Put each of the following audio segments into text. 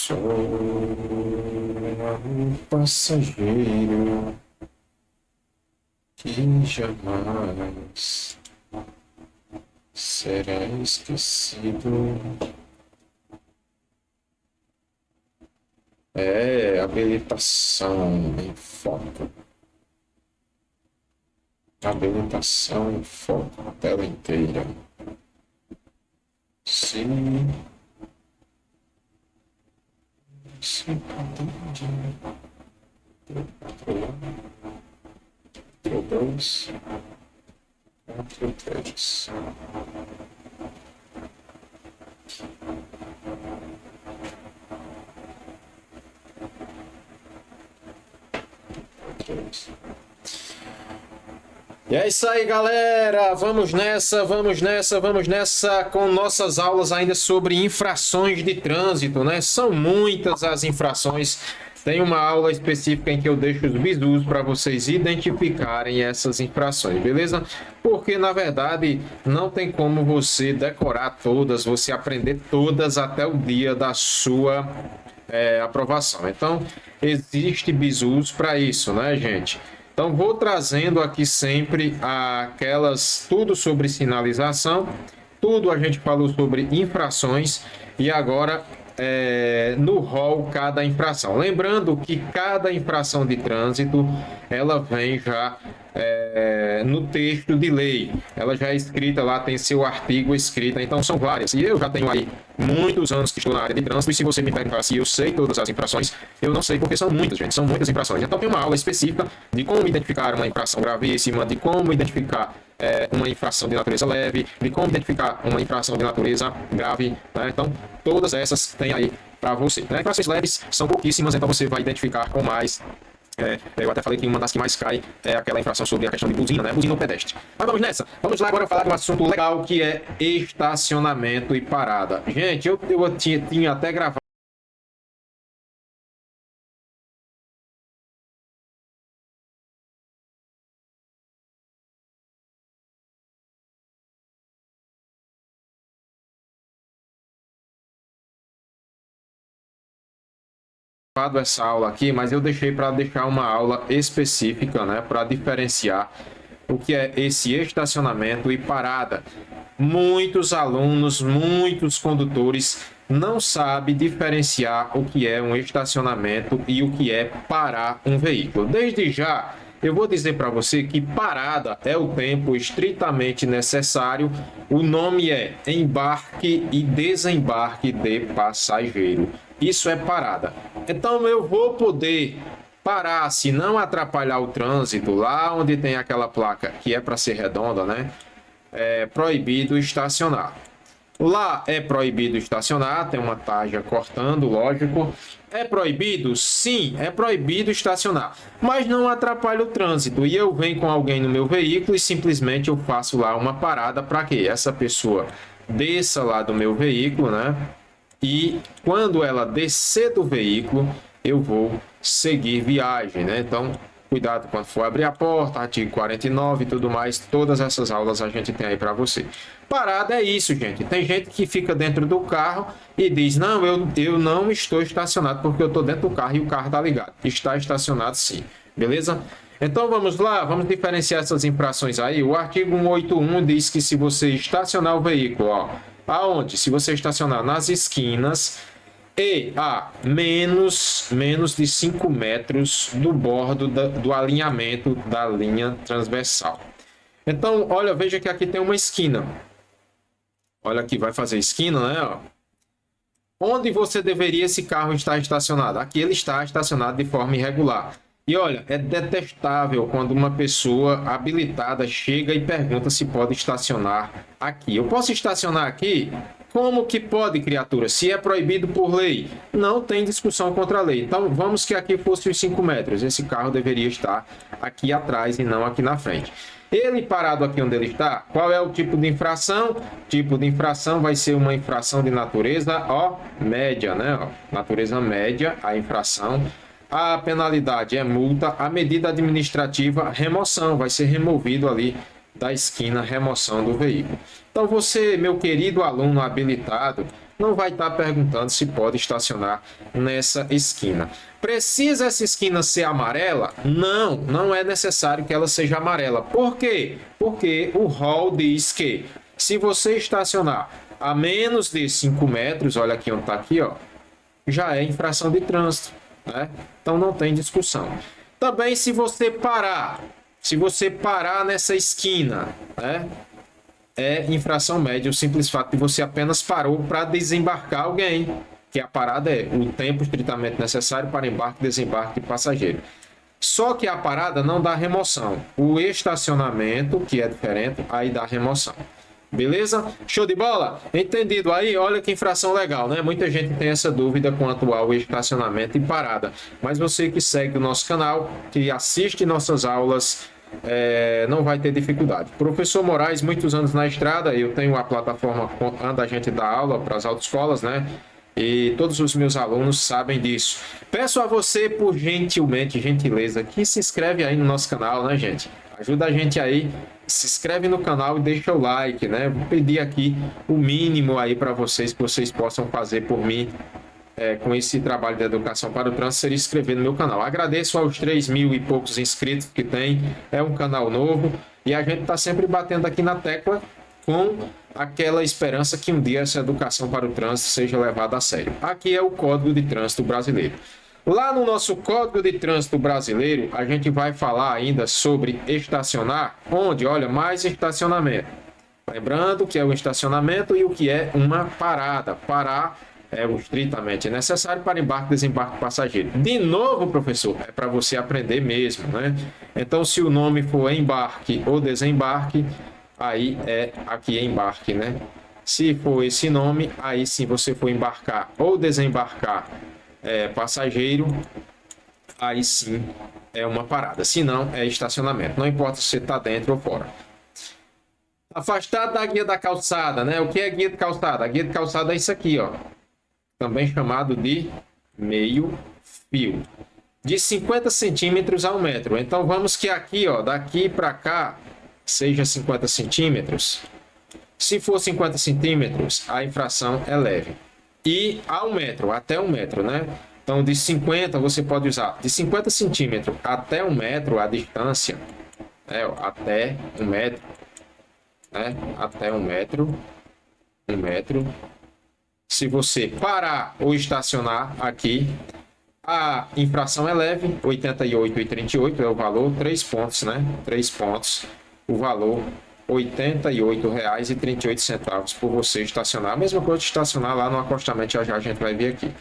Sou um passageiro que jamais será esquecido. Habilitação em foco. Habilitação em foco, tela inteira. Sim. Sim, Ctrl 2, Ctrl 3. E é isso aí, galera. Vamos nessa com nossas aulas ainda sobre infrações de trânsito, né? São muitas as infrações. Tem uma aula específica em que eu deixo os bizus para vocês identificarem essas infrações, beleza? Porque, na verdade, não tem como você decorar todas, você aprender todas até o dia da sua aprovação. Então, existe bizus para isso, né, gente? Então, vou trazendo aqui sempre tudo sobre sinalização, tudo a gente falou sobre infrações e agora no rol cada infração. Lembrando que cada infração de trânsito, ela vem já no texto de lei. Ela já é escrita lá, tem seu artigo escrito, então são várias. E eu já tenho aí muitos anos que estou na área de trânsito, e se você me perguntar se eu sei todas as infrações, eu não sei, porque são muitas, gente, são muitas infrações. Então tem uma aula específica de como identificar uma infração gravíssima, de como identificar uma infração de natureza leve, de como identificar uma infração de natureza grave, né? Então todas essas tem aí para você, né? Infrações leves são pouquíssimas, então você vai identificar com mais. Eu até falei que uma das que mais cai é aquela infração sobre a questão de buzina, né? Buzina no pedestre. Mas vamos nessa. Vamos lá agora falar de um assunto legal que é estacionamento e parada. Gente, eu tinha até gravado essa aula aqui, mas eu deixei para deixar uma aula específica, né? Para diferenciar o que é esse estacionamento e parada. Muitos alunos, muitos condutores não sabem diferenciar o que é um estacionamento e o que é parar um veículo. Desde já, eu vou dizer para você que parada é o tempo estritamente necessário. O nome é embarque e desembarque de passageiro. Isso é parada. Então eu vou poder parar, se não atrapalhar o trânsito, lá onde tem aquela placa que é para ser redonda, né? É proibido estacionar. Lá é proibido estacionar, tem uma tarja cortando, lógico. É proibido? Sim, é proibido estacionar, mas não atrapalha o trânsito. E eu venho com alguém no meu veículo e simplesmente eu faço lá uma parada para que essa pessoa desça lá do meu veículo, né? E quando ela descer do veículo, eu vou seguir viagem, né? Então, cuidado quando for abrir a porta, artigo 49 e tudo mais, todas essas aulas a gente tem aí para você. Parada é isso, gente. Tem gente que fica dentro do carro e diz, não, eu não estou estacionado porque eu estou dentro do carro e o carro está ligado. Está estacionado sim, beleza? Então vamos lá, vamos diferenciar essas infrações aí. O artigo 181 diz que se você estacionar o veículo, ó, aonde? Se você estacionar nas esquinas e a menos de 5 metros do bordo do alinhamento da linha transversal. Então, olha, veja que aqui tem uma esquina. Olha aqui, vai fazer esquina, né? Ó. Onde você deveria esse carro estar estacionado? Aqui ele está estacionado de forma irregular. E olha, é detestável quando uma pessoa habilitada chega e pergunta se pode estacionar aqui. Eu posso estacionar aqui? Como que pode, criatura? Se é proibido por lei, não tem discussão contra a lei. Então, vamos que aqui fosse os 5 metros. Esse carro deveria estar aqui atrás e não aqui na frente. Ele parado aqui onde ele está, qual é o tipo de infração? O tipo de infração vai ser uma infração de natureza, ó, média, né? Ó, natureza média, a infração. A penalidade é multa, a medida administrativa, remoção, vai ser removido ali da esquina, remoção do veículo. Então você, meu querido aluno habilitado, não vai estar perguntando se pode estacionar nessa esquina. Precisa essa esquina ser amarela? Não, não é necessário que ela seja amarela. Por quê? Porque o rol diz que se você estacionar a menos de 5 metros, olha aqui onde está aqui, ó, já é infração de trânsito, né? Então não tem discussão. Também se você parar nessa esquina, né? É infração média, o simples fato de você apenas parou para desembarcar alguém, que a parada é o tempo estritamente necessário para embarque e desembarque de passageiro. Só que a parada não dá remoção. O estacionamento, que é diferente, aí dá remoção. Beleza? Show de bola? Entendido aí? Olha que infração legal, né? Muita gente tem essa dúvida quanto ao estacionamento e parada. Mas você que segue o nosso canal, que assiste nossas aulas, não vai ter dificuldade. Professor Moraes, muitos anos na estrada, eu tenho a plataforma onde a gente dá aula para as autoescolas, né? E todos os meus alunos sabem disso. Peço a você, por gentileza, que se inscreve aí no nosso canal, né, gente? Ajuda a gente aí, se inscreve no canal e deixa o like, né? Vou pedir aqui o mínimo aí para vocês, que vocês possam fazer por mim, com esse trabalho de educação para o trânsito, seria inscrever no meu canal. Agradeço aos 3.000 e poucos inscritos que tem, é um canal novo e a gente está sempre batendo aqui na tecla com aquela esperança que um dia essa educação para o trânsito seja levada a sério. Aqui é o Código de Trânsito Brasileiro. Lá no nosso Código de Trânsito Brasileiro, a gente vai falar ainda sobre estacionar, onde, olha, mais estacionamento. Lembrando que é o estacionamento e o que é uma parada. Parar é o estritamente necessário para embarque e desembarque de passageiro. De novo, professor, é para você aprender mesmo, né? Então, se o nome for embarque ou desembarque, aí aqui é embarque, né? Se for esse nome, aí sim você for embarcar ou desembarcar passageiro, aí sim é uma parada. Se não, é estacionamento. Não importa se você está dentro ou fora. Afastado da guia da calçada, né? O que é guia de calçada? A guia de calçada é isso aqui, ó. Também chamado de meio fio. De 50 centímetros a 1 metro. Então vamos que aqui, ó, daqui para cá, seja 50 centímetros. Se for 50 centímetros, a infração é leve. E a 1 metro, até 1 metro, né? Então, de 50 você pode usar de 50 centímetros até 1 metro a distância, até 1 metro, né? Até 1 metro, 1 metro. Se você parar ou estacionar aqui, a infração é leve, 88,38 é o valor, 3 pontos, né? 3 pontos, o valor R$ 88,38 por você estacionar. A mesma coisa de estacionar lá no acostamento, já a gente vai ver aqui.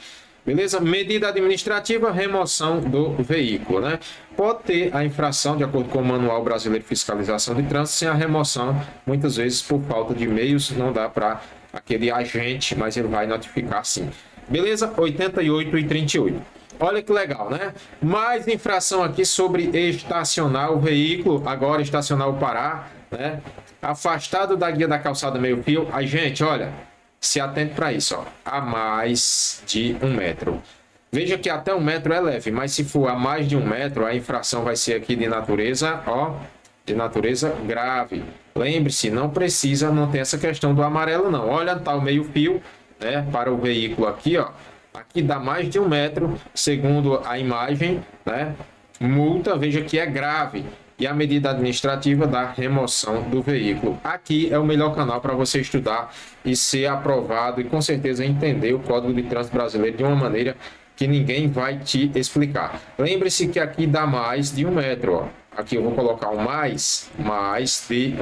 Beleza? Medida administrativa, remoção do veículo, né? Pode ter a infração, de acordo com o Manual Brasileiro de Fiscalização de Trânsito, sem a remoção, muitas vezes por falta de meios, não dá para aquele agente, mas ele vai notificar sim. Beleza? 88,38. Olha que legal, né? Mais infração aqui sobre estacionar o veículo, agora estacionar o parar, né? Afastado da guia da calçada meio fio. Aí, gente, olha, se atente para isso, ó. A mais de 1 metro. Veja que até 1 metro é leve, mas se for a mais de 1 metro, a infração vai ser aqui de natureza, ó, de natureza grave. Lembre-se, não tem essa questão do amarelo, não. Olha, tá o meio fio, né, para o veículo aqui, ó. Aqui dá mais de 1 metro, segundo a imagem, né? Multa, veja que é grave. E a medida administrativa da remoção do veículo. Aqui é o melhor canal para você estudar e ser aprovado e com certeza entender o Código de Trânsito Brasileiro de uma maneira que ninguém vai te explicar. Lembre-se que aqui dá mais de 1 metro, ó. Aqui eu vou colocar um mais de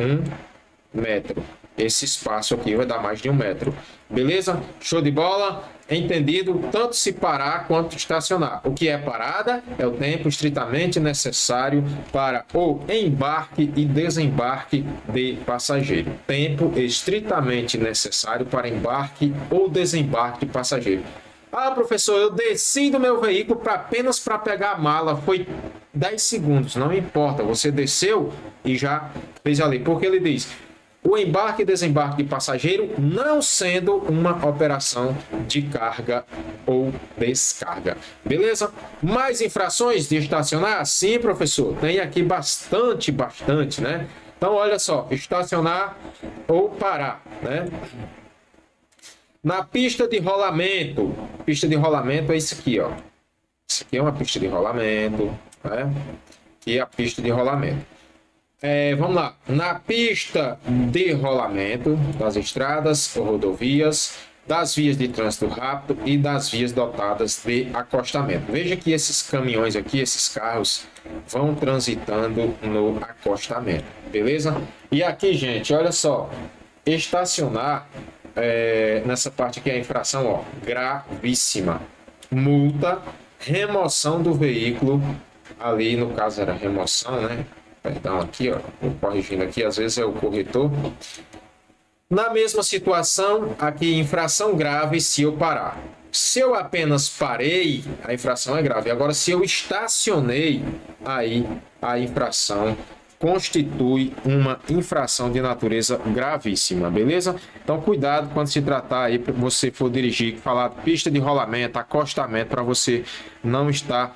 1 metro. Esse espaço aqui vai dar mais de 1 metro. Beleza? Show de bola? Entendido? Tanto se parar quanto estacionar. O que é parada? É o tempo estritamente necessário para o embarque e desembarque de passageiro. Tempo estritamente necessário para embarque ou desembarque de passageiro. Ah, professor, eu desci do meu veículo apenas para pegar a mala. Foi 10 segundos. Não importa. Você desceu e já fez a lei. Porque ele diz: o embarque e desembarque de passageiro não sendo uma operação de carga ou descarga. Beleza? Mais infrações de estacionar? Sim, professor. Tem aqui bastante, né? Então, olha só. Estacionar ou parar, né? Na pista de rolamento é isso aqui, ó. Isso aqui é uma pista de rolamento, né? Aqui é a pista de rolamento. Vamos lá. Na pista de rolamento das estradas ou rodovias, das vias de trânsito rápido e das vias dotadas de acostamento. Veja que esses caminhões aqui, esses carros, vão transitando no acostamento, beleza? E aqui, gente, olha só. Estacionar, nessa parte aqui é a infração, ó, gravíssima. Multa, remoção do veículo, ali no caso era remoção, né? Perdão, aqui, ó, vou corrigindo aqui, às vezes é o corretor. Na mesma situação, aqui infração grave se eu parar. Se eu apenas parei, a infração é grave. Agora, se eu estacionei, aí a infração constitui uma infração de natureza gravíssima, beleza? Então, cuidado quando se tratar aí, para você for dirigir, falar pista de rolamento, acostamento, para você não estar,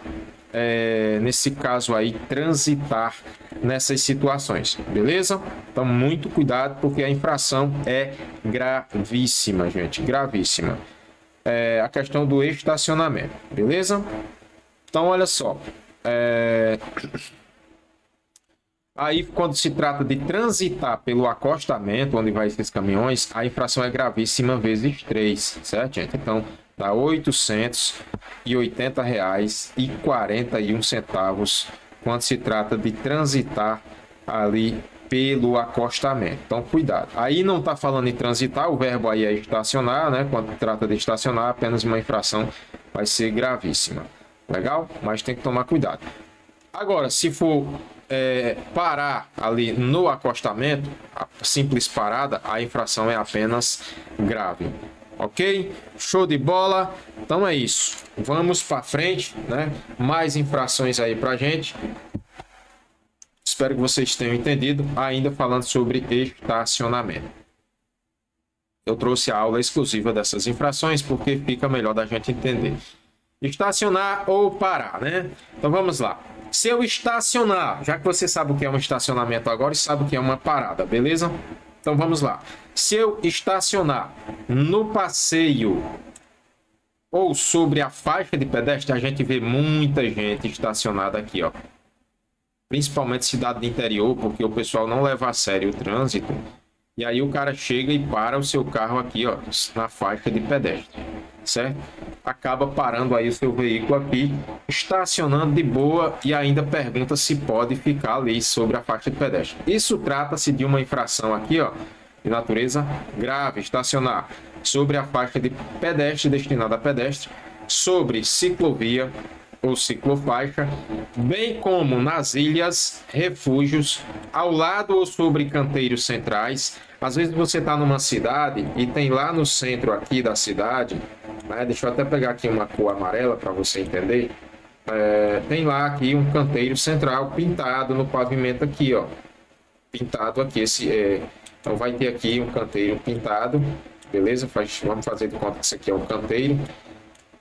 nesse caso aí, transitar nessas situações, beleza? Então, muito cuidado, porque a infração é gravíssima, gente, gravíssima. A questão do estacionamento, beleza? Então, olha só. Aí, quando se trata de transitar pelo acostamento, onde vai esses caminhões, a infração é gravíssima vezes 3, certo, gente? Então, dá R$ 880,41 quando se trata de transitar ali pelo acostamento. Então, cuidado. Aí não está falando em transitar, o verbo aí é estacionar, né? Quando trata de estacionar, apenas uma infração vai ser gravíssima. Legal? Mas tem que tomar cuidado. Agora, se for parar ali no acostamento, a simples parada, a infração é apenas grave. Ok? Show de bola. Então é isso. Vamos para frente, né? Mais infrações aí pra gente. Espero que vocês tenham entendido. Ainda falando sobre estacionamento. Eu trouxe a aula exclusiva dessas infrações porque fica melhor da gente entender. Estacionar ou parar, né? Então vamos lá. Se eu estacionar, já que você sabe o que é um estacionamento agora e sabe o que é uma parada, beleza? Então vamos lá. Se eu estacionar no passeio ou sobre a faixa de pedestre, a gente vê muita gente estacionada aqui, ó. Principalmente cidade do interior, porque o pessoal não leva a sério o trânsito. E aí o cara chega e para o seu carro aqui, ó, na faixa de pedestre, certo? Acaba parando aí o seu veículo aqui, estacionando de boa e ainda pergunta se pode ficar ali sobre a faixa de pedestre. Isso trata-se de uma infração aqui, ó, de natureza grave, estacionar sobre a faixa de pedestre destinada a pedestre, sobre ciclovia ou ciclofaixa, bem como nas ilhas, refúgios, ao lado ou sobre canteiros centrais. Às vezes você está numa cidade e tem lá no centro aqui da cidade, né? Deixa eu até pegar aqui uma cor amarela para você entender. Tem lá aqui um canteiro central pintado no pavimento aqui, ó. Pintado aqui, então vai ter aqui um canteiro pintado, beleza? Vamos fazer de conta que isso aqui é um canteiro.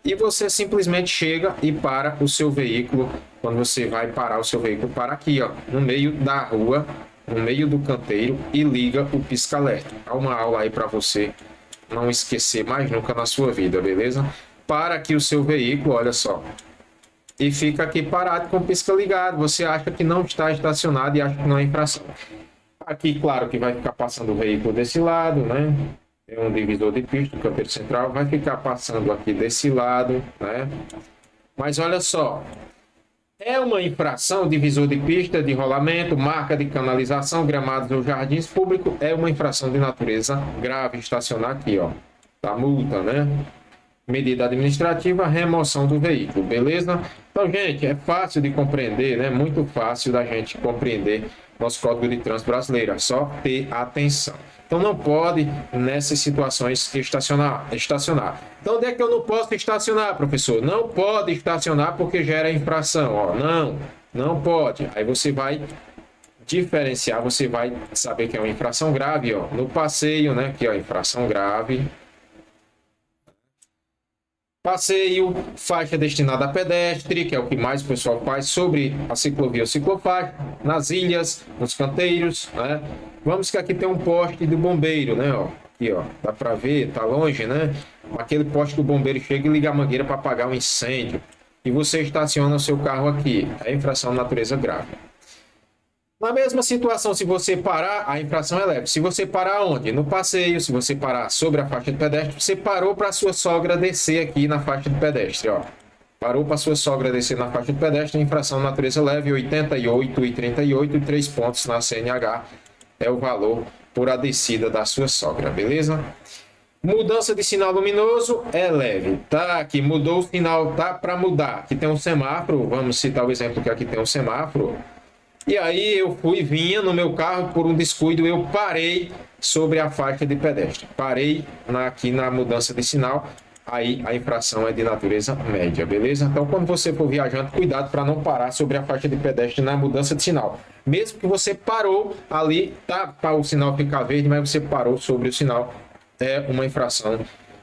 E você simplesmente chega e para o seu veículo. Quando você vai parar o seu veículo, para aqui, ó, no meio da rua, no meio do canteiro, e liga o pisca-alerta. Há uma aula aí para você não esquecer mais nunca na sua vida, beleza? Para aqui o seu veículo, olha só. E fica aqui parado com o pisca ligado. Você acha que não está estacionado e acha que não é infração. Aqui, claro que vai ficar passando o veículo desse lado, né? Tem um divisor de pista, o canteiro central vai ficar passando aqui desse lado, né? Mas olha só, é uma infração, divisor de pista, de rolamento, marca de canalização, gramados ou jardins públicos, é uma infração de natureza grave, estacionar aqui, ó, tá multa, né? Medida administrativa, remoção do veículo, beleza? Então, gente, é fácil de compreender, né? Muito fácil da gente compreender nosso Código de Trânsito Brasileiro, é só ter atenção. Então não pode, nessas situações, estacionar. Então onde é que eu não posso estacionar, professor? Não pode estacionar porque gera infração. Ó, não pode. Aí você vai diferenciar, você vai saber que é uma infração grave. Ó, no passeio, né? Aqui, ó, infração grave. Passeio, faixa destinada a pedestre, que é o que mais o pessoal faz, sobre a ciclovia ou ciclofaixa, nas ilhas, nos canteiros, né? Vamos que aqui tem um poste de bombeiro, né? Ó. Aqui, ó, dá para ver, tá longe, né? Aquele poste que o bombeiro chega e liga a mangueira para apagar um incêndio. E você estaciona o seu carro aqui. É infração de natureza grave. Na mesma situação, se você parar, a infração é leve. Se você parar onde? No passeio, se você parar sobre a faixa de pedestre, você parou para sua sogra descer aqui na faixa de pedestre, ó. Parou para sua sogra descer na faixa de pedestre, infração de natureza leve, 88,38 e 3 pontos na CNH é o valor por a descida da sua sogra, beleza? Mudança de sinal luminoso é leve, tá? Aqui mudou o sinal, tá? Para mudar, aqui tem um semáforo, vamos citar o exemplo que aqui tem um semáforo. E aí eu vinha no meu carro, por um descuido, eu parei sobre a faixa de pedestre. Parei aqui na mudança de sinal, aí a infração é de natureza média, beleza? Então, quando você for viajando, cuidado para não parar sobre a faixa de pedestre na mudança de sinal. Mesmo que você parou ali, tá? Para o sinal ficar verde, mas você parou sobre o sinal, é uma infração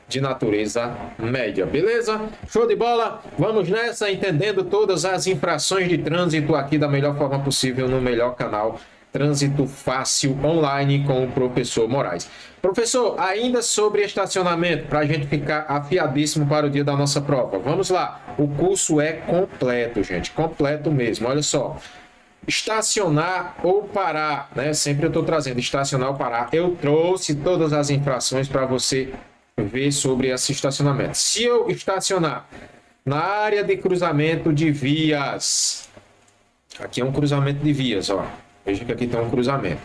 de natureza média, beleza? Show de bola? Vamos nessa, entendendo todas as infrações de trânsito aqui da melhor forma possível no melhor canal Trânsito Fácil Online com o professor Moraes. Professor, ainda sobre estacionamento, para a gente ficar afiadíssimo para o dia da nossa prova. Vamos lá, o curso é completo, gente, completo mesmo, olha só. Estacionar ou parar, né? Sempre eu estou trazendo estacionar ou parar. Eu trouxe todas as infrações para você ver sobre esse estacionamento. Se eu estacionar na área de cruzamento de vias, aqui é um cruzamento de vias, ó. Veja que aqui tem um cruzamento.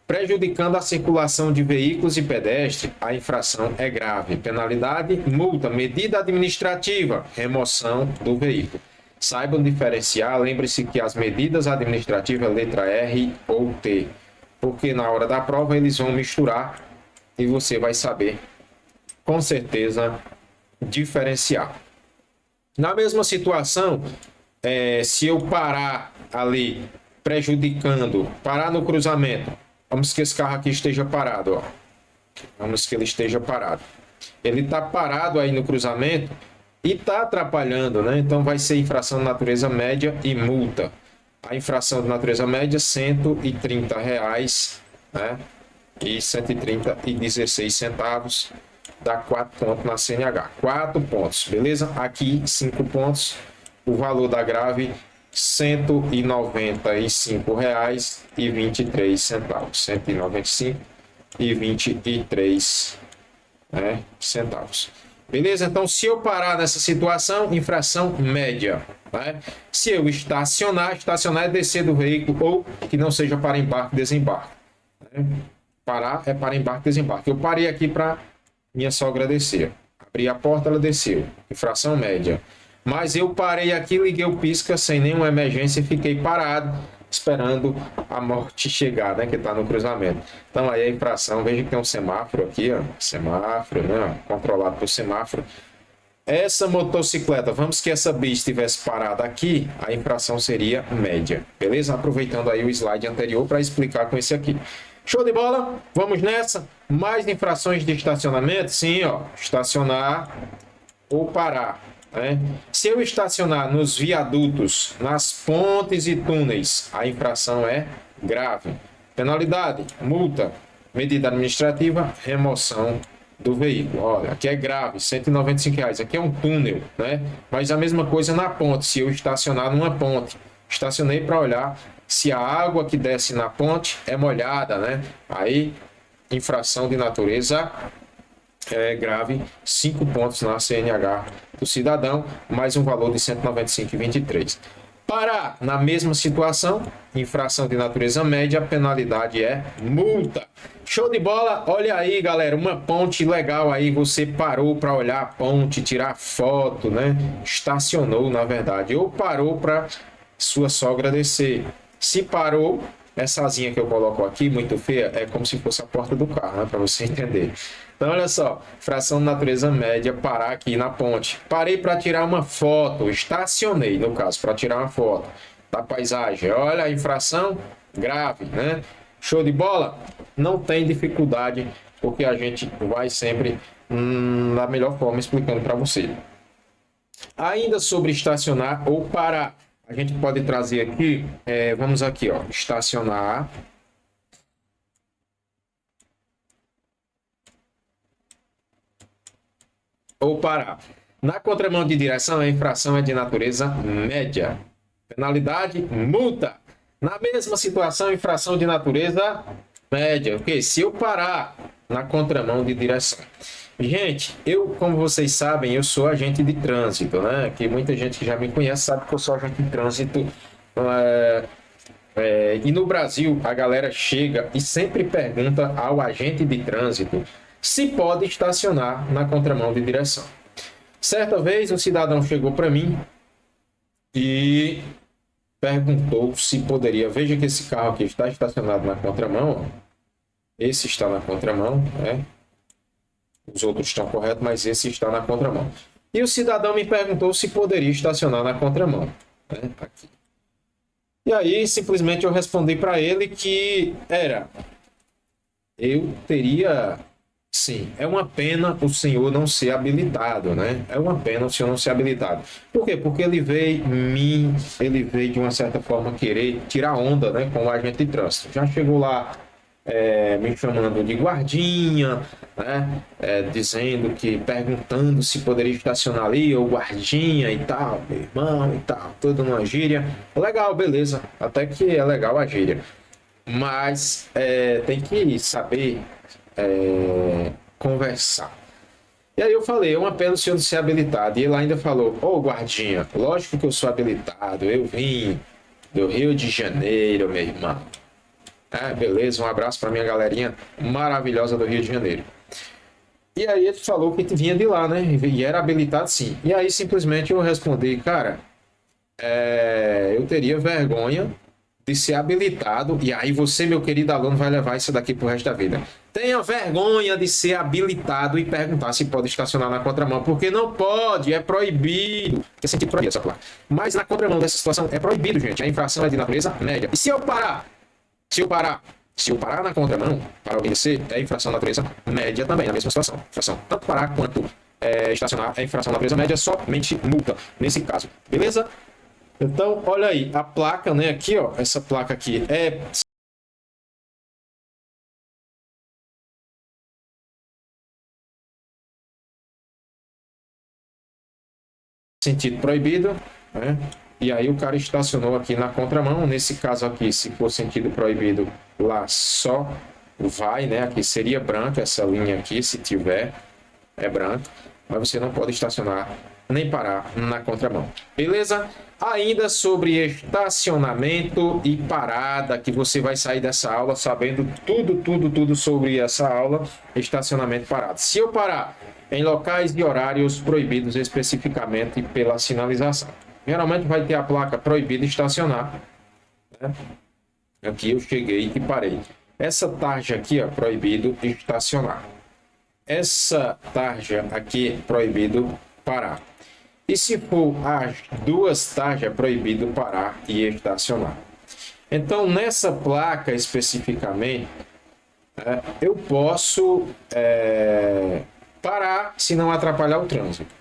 Prejudicando a circulação de veículos e pedestres, a infração é grave. Penalidade, multa, medida administrativa, remoção do veículo. Saibam diferenciar, lembre-se que as medidas administrativas, letra R ou T, porque na hora da prova eles vão misturar e você vai saber com certeza diferenciar. Na mesma situação, se eu parar ali prejudicando, parar no cruzamento, vamos que esse carro aqui esteja parado, ó. Vamos que ele esteja parado. Ele está parado aí no cruzamento e está atrapalhando, né? Então vai ser infração de natureza média e multa. A infração de natureza média, R$ 130, né? E 130,16 centavos. Dá 4 pontos na CNH. 4 pontos, beleza? Aqui 5 pontos. O valor da grave, R$ 195,23. 195,23, né, centavos. Beleza? Então, se eu parar nessa situação, infração média. Né? Se eu estacionar é descer do veículo ou que não seja para embarque e desembarque. Né? Parar é para embarque e desembarque. Eu parei aqui para minha sogra descer. Abri a porta, ela desceu. Infração média. Mas eu parei aqui, liguei o pisca sem nenhuma emergência e fiquei parado, esperando a morte chegar, né? Que está no cruzamento. Então aí a infração, veja que tem um semáforo aqui, ó. Semáforo, né? Controlado por semáforo. Essa motocicleta, vamos que essa bicha estivesse parada aqui, a infração seria média. Beleza? Aproveitando aí o slide anterior para explicar com esse aqui. Show de bola? Vamos nessa? Mais infrações de estacionamento? Sim, ó. Estacionar ou parar. Né? Se eu estacionar nos viadutos, nas pontes e túneis, a infração é grave. Penalidade, multa, medida administrativa, remoção do veículo. Olha, aqui é grave, R$ 195. Aqui é um túnel, né? Mas a mesma coisa na ponte. Se eu estacionar numa ponte, estacionei para olhar se a água que desce na ponte é molhada, né? Aí, infração de natureza grave, 5 pontos na CNH do cidadão, mais um valor de R$ 195,23. Parar na mesma situação, infração de natureza média, a penalidade é multa. Show de bola? Olha aí, galera, uma ponte legal aí, você parou para olhar a ponte, tirar foto, né? Estacionou, na verdade, ou parou para sua sogra descer. Se parou, essa asinha que eu coloco aqui, muito feia, é como se fosse a porta do carro, né? Para você entender. Então, olha só, fração de natureza média, parar aqui na ponte. Parei para tirar uma foto, estacionei, no caso, para tirar uma foto da paisagem. Olha a infração grave, né? Show de bola? Não tem dificuldade, porque a gente vai sempre da melhor forma explicando para você. Ainda sobre estacionar ou parar, a gente pode trazer aqui, vamos aqui, ó, estacionar ou parar. Na contramão de direção, a infração é de natureza média. Penalidade, multa. Na mesma situação, infração de natureza média. Ok? Se eu parar na contramão de direção. Gente, eu, como vocês sabem, eu sou agente de trânsito, né? Que muita gente que já me conhece sabe que eu sou agente de trânsito. E no Brasil, a galera chega e sempre pergunta ao agente de trânsito se pode estacionar na contramão de direção. Certa vez, um cidadão chegou para mim e perguntou se poderia. Veja que esse carro aqui está estacionado na contramão. Esse está na contramão, né? Os outros estão corretos, mas esse está na contramão. E o cidadão me perguntou se poderia estacionar na contramão, né? Aqui. E aí, simplesmente, eu respondi para ele que eu teria. Sim, é uma pena o senhor não ser habilitado, né? É uma pena o senhor não ser habilitado. Por quê? Porque ele veio de uma certa forma querer tirar onda, né, com o agente de trânsito. Já chegou lá me chamando de guardinha, né? Dizendo que, perguntando se poderia estacionar ali, ou guardinha e tal, meu irmão e tal, tudo numa gíria. Legal, beleza, até que é legal a gíria. Mas tem que saber conversar. E aí eu falei, é uma pena o senhor não ser habilitado. E ele ainda falou, ô guardinha, lógico que eu sou habilitado, eu vim do Rio de Janeiro, meu irmão. Beleza, um abraço para minha galerinha maravilhosa do Rio de Janeiro. E aí ele falou que vinha de lá, né? E era habilitado sim. E aí simplesmente eu respondi, cara, eu teria vergonha de ser habilitado. E aí você, meu querido aluno, vai levar isso daqui pro resto da vida. Tenha vergonha de ser habilitado e perguntar se pode estacionar na contramão, porque não pode, é proibido. Tem sentido proibir essa placa. Mas na contramão dessa situação é proibido, gente. A infração é de natureza média. E se eu parar na contramão para obedecer, é infração na natureza média também, na mesma situação. Infração tanto parar quanto estacionar é infração na natureza média, somente multa nesse caso. Beleza? Então, olha aí, a placa, né, aqui, ó, essa placa aqui é sentido proibido, né? E aí o cara estacionou aqui na contramão. Nesse caso aqui, se for sentido proibido, lá só vai, né? Aqui seria branca essa linha aqui, se tiver, é branca. Mas você não pode estacionar nem parar na contramão. Beleza? Ainda sobre estacionamento e parada, que você vai sair dessa aula sabendo tudo sobre essa aula, estacionamento e parada. Se eu parar em locais e horários proibidos especificamente pela sinalização, geralmente vai ter a placa proibido estacionar, né? Aqui eu cheguei e parei. Essa tarja aqui, ó, proibido estacionar. Essa tarja aqui, proibido parar. E se for as duas tarjas, é proibido parar e estacionar. Então, nessa placa especificamente, eu posso parar se não atrapalhar o trânsito.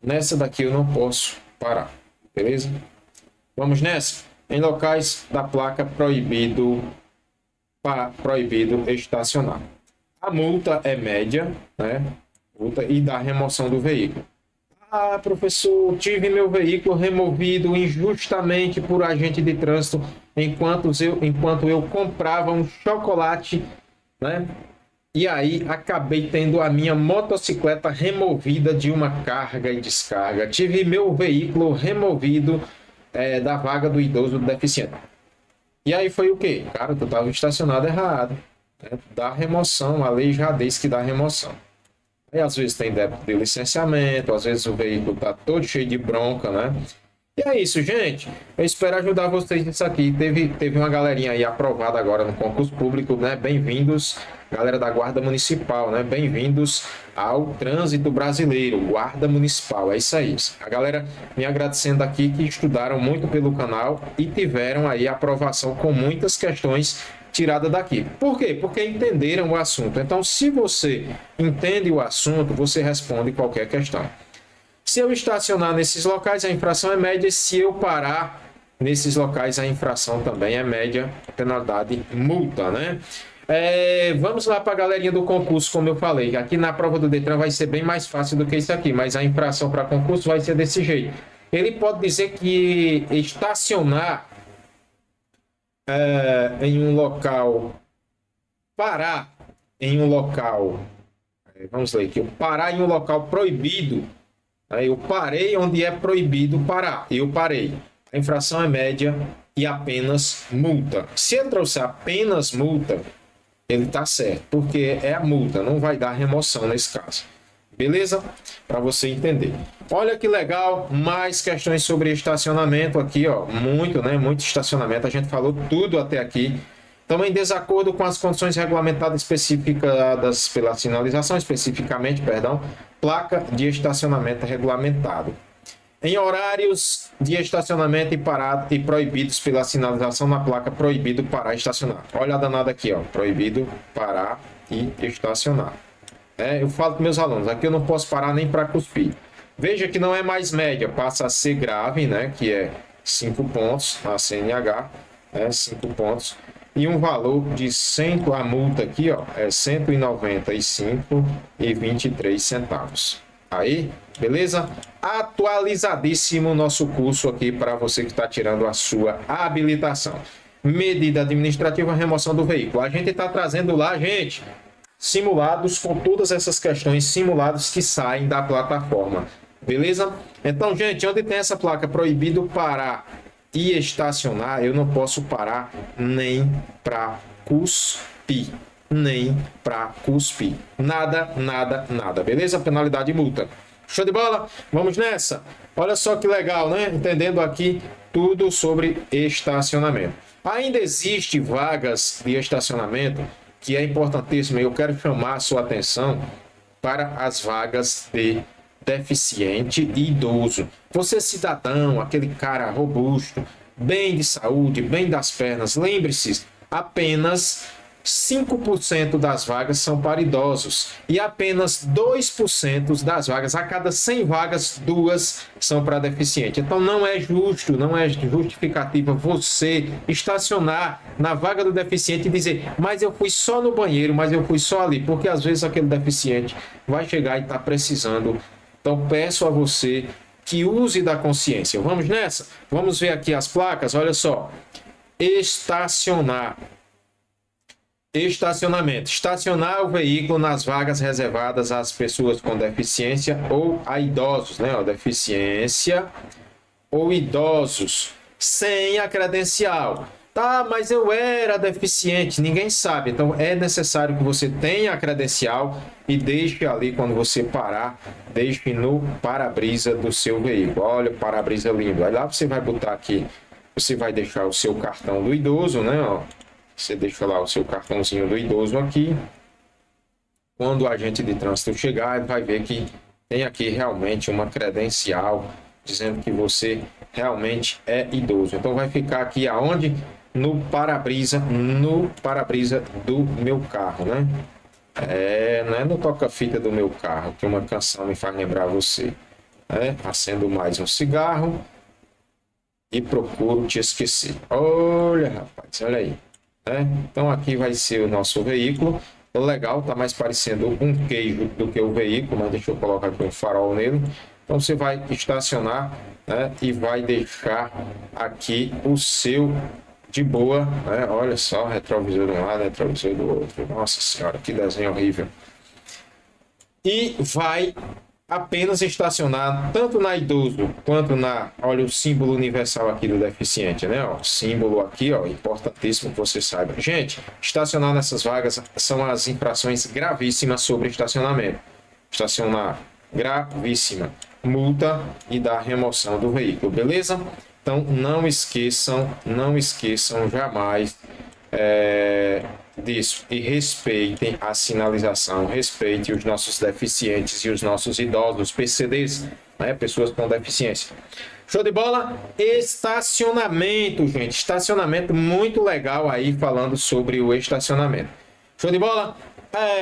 Nessa daqui eu não posso parar, beleza? Vamos nessa? Em locais da placa proibido estacionar. A multa é média, né? Multa e da remoção do veículo. Ah, professor, tive meu veículo removido injustamente por agente de trânsito enquanto eu comprava um chocolate, né? E aí acabei tendo a minha motocicleta removida de uma carga e descarga. Tive meu veículo removido da vaga do idoso deficiente. E aí foi o quê? Cara, tu estava estacionado errado. Né? Dá remoção, a lei já diz que dá remoção. Aí às vezes tem débito de licenciamento, às vezes o veículo está todo cheio de bronca, né? E é isso, gente. Eu espero ajudar vocês nisso aqui. Teve uma galerinha aí aprovada agora no concurso público, né? Bem-vindos, galera da Guarda Municipal, né? Bem-vindos ao trânsito brasileiro, Guarda Municipal. É isso aí. A galera me agradecendo aqui que estudaram muito pelo canal e tiveram aí aprovação com muitas questões tirada daqui. Por quê? Porque entenderam o assunto. Então, se você entende o assunto, você responde qualquer questão. Se eu estacionar nesses locais, a infração é média. Se eu parar nesses locais, a infração também é média. A penalidade, multa, né? Vamos lá para a galerinha do concurso, como eu falei. Aqui na prova do Detran vai ser bem mais fácil do que isso aqui, mas a infração para concurso vai ser desse jeito. Ele pode dizer que estacionar em um local, parar em um local, vamos ler aqui, parar em um local proibido. Eu parei onde é proibido parar. Eu parei. A infração é média e apenas multa. Se ele trouxer apenas multa, ele está certo, porque é a multa, não vai dar remoção nesse caso. Beleza? Para você entender. Olha que legal, mais questões sobre estacionamento aqui, ó. Muito, né? Muito estacionamento. A gente falou tudo até aqui. Também em desacordo com as condições regulamentadas especificadas pela sinalização, especificamente, perdão, placa de estacionamento regulamentado. Em horários de estacionamento e proibidos pela sinalização na placa proibido parar e estacionar. Olha a danada aqui, ó. Proibido parar e estacionar. Eu falo para meus alunos, aqui eu não posso parar nem para cuspir. Veja que não é mais média, passa a ser grave, né? Que é 5 pontos, a CNH, 5 pontos. E um valor de 100, a multa aqui, ó, é R$ 195,23. Aí, beleza? Atualizadíssimo o nosso curso aqui para você que está tirando a sua habilitação. Medida administrativa, remoção do veículo. A gente está trazendo lá, gente, simulados com todas essas questões, simulados que saem da plataforma. Beleza? Então, gente, onde tem essa placa proibido parar e estacionar, eu não posso parar nem para cuspir. Nem para cuspir. Nada, nada, nada. Beleza? Penalidade e multa. Show de bola? Vamos nessa? Olha só que legal, né? Entendendo aqui tudo sobre estacionamento. Ainda existe vagas de estacionamento que é importantíssimo. Eu quero chamar a sua atenção para as vagas de deficiente e idoso. Você cidadão, aquele cara robusto, bem de saúde, bem das pernas, lembre-se, apenas 5% das vagas são para idosos e apenas 2% das vagas, a cada 100 vagas, 2 são para deficiente. Então não é justo, não é justificativa você estacionar na vaga do deficiente e dizer, mas eu fui só no banheiro, mas eu fui só ali, porque às vezes aquele deficiente vai chegar e está precisando. Então peço a você que use da consciência. Vamos nessa? Vamos ver aqui as placas, olha só. Estacionamento. Estacionar o veículo nas vagas reservadas às pessoas com deficiência ou a idosos, né? Deficiência ou idosos, sem a credencial. Tá, mas eu era deficiente, ninguém sabe. Então é necessário que você tenha a credencial e deixe ali, quando você parar, deixe no para-brisa do seu veículo. Olha o para-brisa lindo. Aí lá você vai botar aqui, você vai deixar o seu cartão do idoso, né? Ó. Você deixa lá o seu cartãozinho do idoso aqui. Quando o agente de trânsito chegar, ele vai ver que tem aqui realmente uma credencial dizendo que você realmente é idoso. Então vai ficar aqui aonde? No para-brisa do meu carro, né? Não é no toca-fita do meu carro, que uma canção me faz lembrar você. Acendo mais um cigarro e procuro te esquecer. Olha, rapaz, olha aí. Então aqui vai ser o nosso veículo. Legal, tá mais parecendo um queijo do que o veículo, mas deixa eu colocar aqui um farol nele. Então você vai estacionar, e vai deixar aqui o seu de boa, Olha só, retrovisor de um lado, retrovisor do outro. Nossa senhora, que desenho horrível. E vai apenas estacionar tanto na idoso quanto na, olha o símbolo universal aqui do deficiente, né? Ó, símbolo aqui, ó, importantíssimo que você saiba. Gente, estacionar nessas vagas são as infrações gravíssimas sobre estacionamento. Estacionar, gravíssima. Multa e da remoção do veículo, beleza? Então não esqueçam jamais disso e respeitem a sinalização, respeitem os nossos deficientes e os nossos idosos, PCDs, pessoas com deficiência. Show de bola? Estacionamento, gente, estacionamento muito legal aí, falando sobre o estacionamento. Show de bola?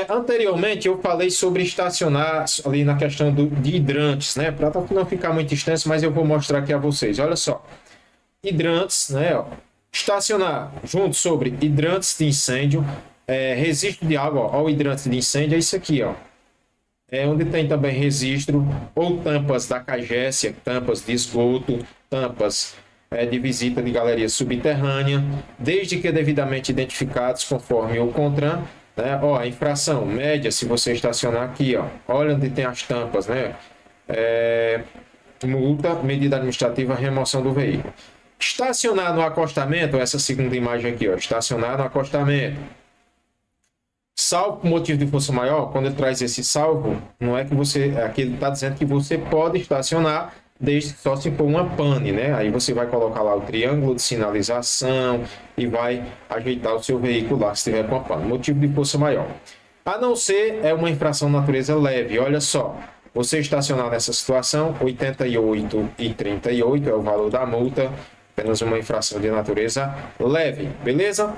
Anteriormente eu falei sobre estacionar ali na questão de hidrantes, para não ficar muito extenso, mas eu vou mostrar aqui a vocês. Olha só, hidrantes, estacionar junto sobre hidrantes de incêndio, registro de água, ó, o hidrante de incêndio é isso aqui, ó. É onde tem também registro ou tampas da Cagésia, tampas de esgoto, tampas de visita de galeria subterrânea, desde que devidamente identificados conforme o CONTRAN, né? Ó, a infração média, se você estacionar aqui, ó, olha onde tem as tampas, né? Multa, medida administrativa, remoção do veículo. Estacionar no acostamento, essa segunda imagem aqui, ó, estacionar no acostamento. Salvo por motivo de força maior, quando ele traz esse salvo, não é que você, aqui ele está dizendo que você pode estacionar, desde só se for uma pane, né? Aí você vai colocar lá o triângulo de sinalização e vai ajeitar o seu veículo lá, se tiver com a pane. Motivo de força maior. A não ser é uma infração de natureza leve, olha só. Você estacionar nessa situação, 88,38 é o valor da multa, apenas uma infração de natureza leve, beleza?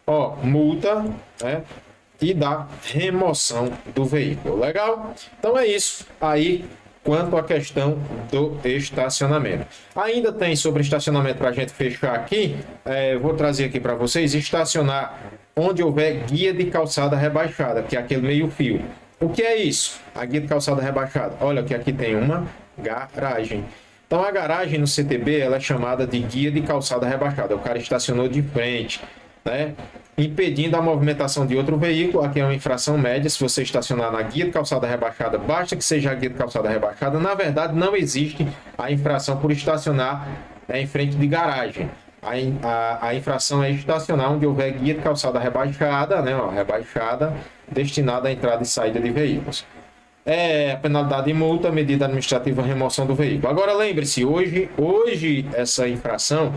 Ó, multa, né? E da remoção do veículo, legal? Então é isso aí quanto à questão do estacionamento. Ainda tem sobre estacionamento para a gente fechar aqui, vou trazer aqui para vocês, estacionar onde houver guia de calçada rebaixada, que é aquele meio fio. O que é isso? A guia de calçada rebaixada. Olha que aqui tem uma garagem. Então a garagem no CTB ela é chamada de guia de calçada rebaixada. O cara estacionou de frente, né? Impedindo a movimentação de outro veículo. Aqui é uma infração média. Se você estacionar na guia de calçada rebaixada, basta que seja a guia de calçada rebaixada. Na verdade, não existe a infração por estacionar em frente de garagem. A infração é estacionar onde houver guia de calçada rebaixada, né? Ó, rebaixada, destinada à entrada e saída de veículos. A penalidade de multa, medida administrativa, remoção do veículo. Agora lembre-se, hoje essa infração...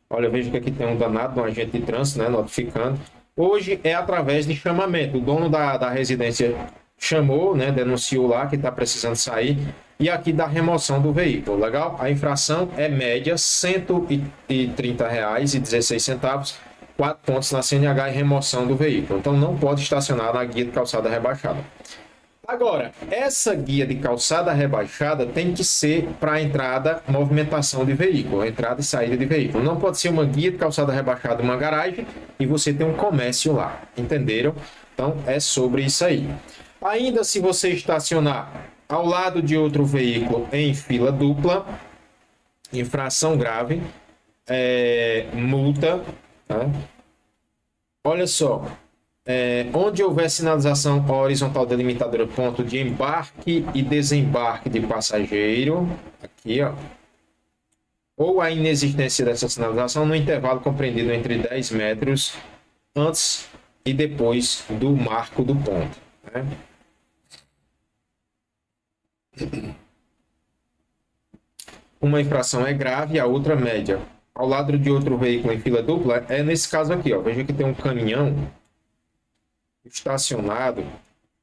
Olha, veja que aqui tem um danado, um agente de trânsito, né, notificando. Hoje é através de chamamento. O dono da residência chamou, né, denunciou lá que está precisando sair. E aqui da remoção do veículo, legal? A infração é média R$ 130,16, 4 pontos na CNH e remoção do veículo. Então não pode estacionar na guia de calçada rebaixada. Agora, essa guia de calçada rebaixada tem que ser para entrada, movimentação de veículo, entrada e saída de veículo. Não pode ser uma guia de calçada rebaixada em uma garagem e você tem um comércio lá, entenderam? Então, é sobre isso aí. Ainda se você estacionar ao lado de outro veículo em fila dupla, infração grave, multa, tá? Olha só. Onde houver sinalização horizontal delimitadora ponto de embarque e desembarque de passageiro, aqui ó, ou a inexistência dessa sinalização no intervalo compreendido entre 10 metros antes e depois do marco do ponto, né? Uma infração é grave e a outra média. Ao lado de outro veículo em fila dupla, nesse caso aqui, ó, veja que tem um caminhão estacionado.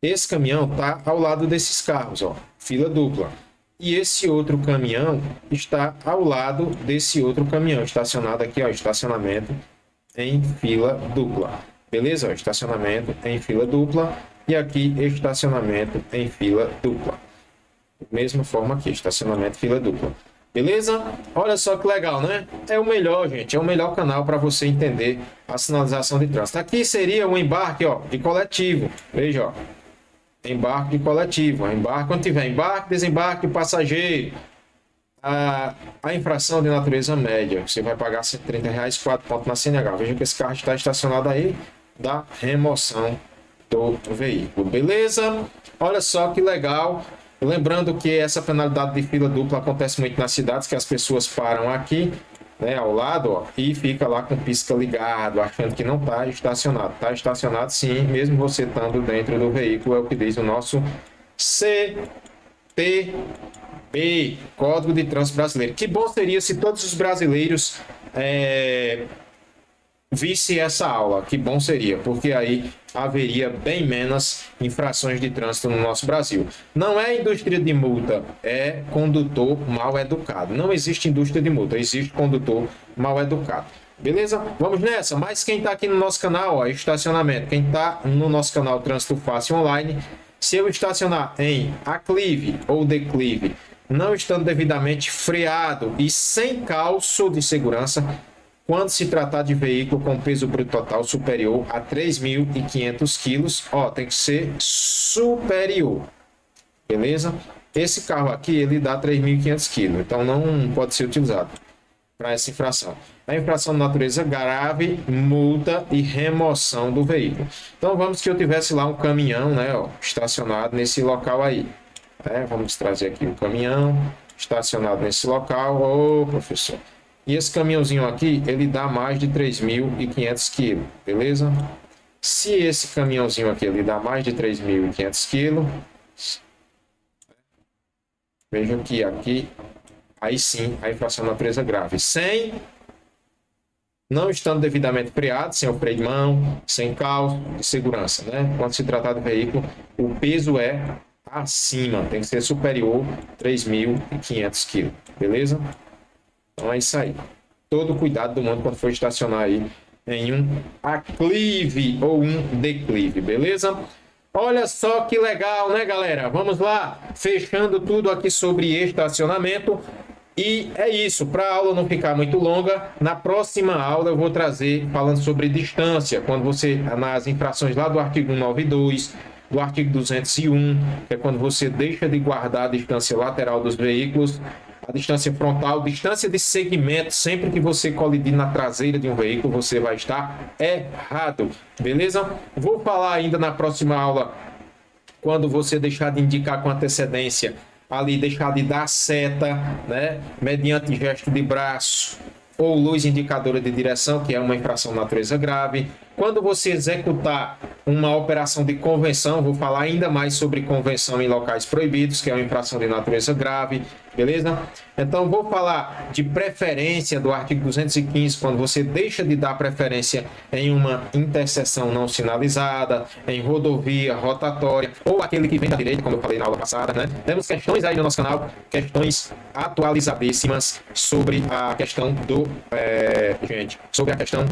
Esse caminhão está ao lado desses carros, ó, fila dupla. E esse outro caminhão está ao lado desse outro caminhão, estacionado aqui, ó, estacionamento em fila dupla. Beleza? Ó, estacionamento em fila dupla. E aqui, estacionamento em fila dupla. Mesma forma aqui, estacionamento em fila dupla. Beleza? Olha só que legal, né? É o melhor, gente. É o melhor canal para você entender a sinalização de trânsito. Aqui seria o embarque, ó, de coletivo. Veja, ó. Embarque de coletivo. Embarque, quando tiver embarque, desembarque de passageiro. A infração de natureza média. Você vai pagar R$ 130, 4 pontos na CNH. Veja que esse carro está estacionado aí, da remoção do veículo. Beleza? Olha só que legal. Lembrando que essa penalidade de fila dupla acontece muito nas cidades, que as pessoas param aqui, né, ao lado, ó, e fica lá com o pisca ligado, achando que não está estacionado. Está estacionado sim, mesmo você estando dentro do veículo, é o que diz o nosso CTB, Código de Trânsito Brasileiro. Que bom seria se todos os brasileiros visse essa aula, que bom seria, porque aí haveria bem menos infrações de trânsito no nosso Brasil. Não é indústria de multa, é condutor mal educado. Não existe indústria de multa, existe condutor mal educado. Beleza? Vamos nessa? Mas quem está aqui no nosso canal, ó, estacionamento, quem está no nosso canal Trânsito Fácil Online, se eu estacionar em aclive ou declive, não estando devidamente freado e sem calço de segurança, quando se tratar de veículo com peso bruto total superior a 3.500 quilos, ó, tem que ser superior, beleza? Esse carro aqui, ele dá 3.500 quilos, então não pode ser utilizado para essa infração. A infração de natureza grave, multa e remoção do veículo. Então vamos que eu tivesse lá um caminhão, né, ó, estacionado nesse local aí. Vamos trazer aqui o caminhão estacionado nesse local. Ô, professor. E esse caminhãozinho aqui, ele dá mais de 3.500 quilos, beleza? Se esse caminhãozinho aqui, ele dá mais de 3.500 quilos, vejam que aqui, aí sim, a infração de natureza grave. Não estando devidamente freado, sem o freio de mão, sem calço de segurança, né? Quando se tratar do veículo, o peso é acima, tem que ser superior a 3.500 quilos, beleza? Então é isso aí. Todo cuidado do mundo quando for estacionar aí em um aclive ou um declive, beleza? Olha só que legal, né, galera? Vamos lá, fechando tudo aqui sobre estacionamento. E é isso, para a aula não ficar muito longa, na próxima aula eu vou trazer falando sobre distância, quando você, nas infrações lá do artigo 192, do artigo 201, que é quando você deixa de guardar a distância lateral dos veículos, a distância frontal, distância de segmento, sempre que você colidir na traseira de um veículo, você vai estar errado, beleza? Vou falar ainda na próxima aula, quando você deixar de indicar com antecedência, ali deixar de dar seta, né, mediante gesto de braço ou luz indicadora de direção, que é uma infração de natureza grave. Quando você executar uma operação de convenção, vou falar ainda mais sobre convenção em locais proibidos, que é uma infração de natureza grave, beleza? Então, vou falar de preferência do artigo 215, quando você deixa de dar preferência em uma interseção não sinalizada, em rodovia rotatória, ou aquele que vem da direita, como eu falei na aula passada, né? Temos questões aí no nosso canal, questões atualizadíssimas sobre a questão do... sobre a questão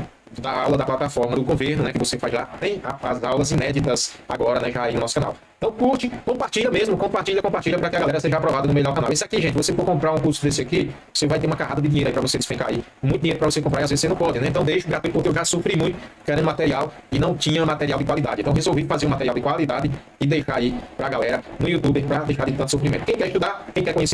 da aula da plataforma do governo, né, que você faz lá, tem as aulas inéditas agora, né, já aí no nosso canal. Então curte, compartilha mesmo, compartilha para que a galera seja aprovada no melhor canal. Isso aqui, gente, você for comprar um curso desse aqui, você vai ter uma carrada de dinheiro aí para você despencar aí, muito dinheiro para você comprar e às vezes você não pode, né? Então deixa gratuito, porque eu já sofri muito querendo material e não tinha material de qualidade. Então resolvi fazer um material de qualidade e deixar aí para a galera no YouTube para deixar de tanto sofrimento. Quem quer estudar, quem quer conhecer